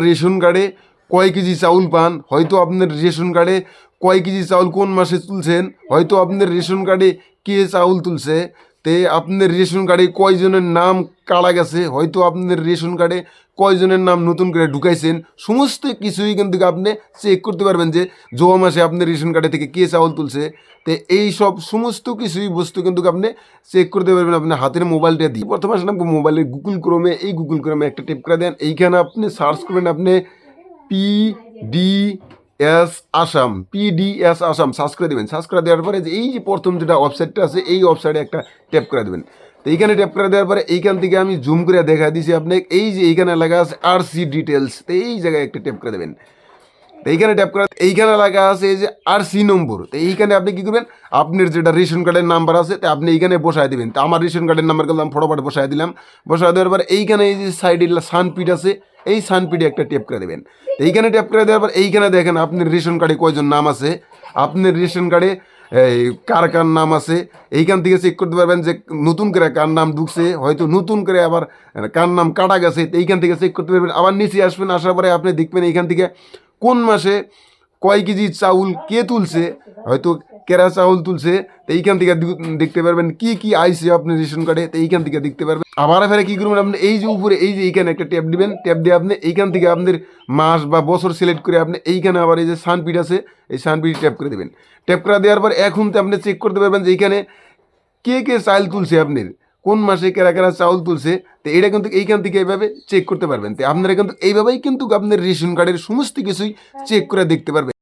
Ration কার্ডে কয় KG চাউল পান, হয়তো আপনার রেশন কার্ডে কয় কেজি চাউল কোন মাসে তুলছেন, হয়তো আপনার রেশন কার্ডে কে চাউল তুলছে, তে আপনার রেশন কার্ডে কয়জনের নাম কাটা গেছে, হয়তো আপনার রেশন কার্ডে কয়জনের নাম নতুন করে ঢুকাইছেন, সমস্ত কিছুই কিন্তু আপনি চেক করতে পারবেন যে জোয়া মাসে আপনার রেশন কার্ডে থেকে কে চাউল তুলছে। তো এই সব সমস্ত কিছুই বস্তু কিন্তু আপনি চেক করতে পারবেন আপনার হাতের মোবাইলটা দিয়ে। প্রথমে আসলে মোবাইলের গুগল ক্রোমে, এই গুগল ক্রোমে একটা টেপ করে দেন, এইখানে আপনি সার্চ করবেন আপনি PDS Assam, PDS Assam search করে দেবেন। সার্চ করে দেওয়ার পরে যে এই যে প্রথম যেটা ওয়েবসাইটটা আছে এই ওয়েবসাইটে একটা ট্যাপ করে দেবেন। তো এইখানে ট্যাপ করে দেওয়ার পরে এইখান থেকে আমি জুম করে দেখা দিয়েছি আপনি, এই যে এইখানে লেখা আছে আরসি ডিটেলস, তো এই জায়গায় একটা ট্যাপ করে দেবেন। তো এইখানে ট্যাপ করা, এইখানে লেখা আছে এই যে আরসি নম্বর, তো এইখানে আপনি কী করবেন, আপনার যেটা রেশন কার্ডের নাম্বার আছে তো আপনি এইখানে বসায় দেবেন। তো আমার রেশন কার্ডের নাম্বার করলাম, ফটোফট বসায় দিলাম। বসায় দেওয়ার পর এইখানে এই যে সাইডে সানপিড আছে, এই সানপিডে একটা ট্যাপ করে দেবেন। এইখানে ট্যাপ করে দেওয়ার পর এইখানে দেখেন আপনার রেশন কার্ডে কয়জন নাম আছে, আপনার রেশন কার্ডে এই কার কার নাম আছে, এইখান থেকে চেক করতে পারবেন যে নতুন করে কার নাম ঢুকছে, হয়তো নতুন করে আবার কার নাম কাটা গেছে, তো এইখান থেকে চেক করতে পারবেন। আবার নিচে আসবেন, আসার পরে আপনি দেখবেন এইখান থেকে কোন মাসে কয় কেজি চাউল কে তুলছে, হয়তো কেরা চাউল তুলছে, তো এইখান থেকে দেখতে পারবেন কি কি আইসে আপনার রেশন কার্ডে, তো এইখান থেকে দেখতে পারবেন। আবার ফেরে কী করবেন আপনি, এই যে উপরে এই যে এইখানে একটা ট্যাপ দিবেন, ট্যাপ দিয়ে আপনি এইখান থেকে আপনার মাস বা বছর সিলেক্ট করে আপনি এইখানে আবার এই যে সানপিড আছে এই সানপিড ট্যাপ করে দেবেন। ট্যাপ করে দেওয়ার পর এখন তো আপনি চেক করতে পারবেন যে এইখানে কে কে চাউল তুলছে, আপনার কোন মাসে কেরা কেরা চাউল তুলছে, তো এটা কিন্তু এইখান থেকে এইভাবে চেক করতে পারবেন। তো আপনারা কিন্তু এইভাবেই কিন্তু আপনার রেশন কার্ডের সমস্ত কিছুই চেক করে দেখতে পারবেন।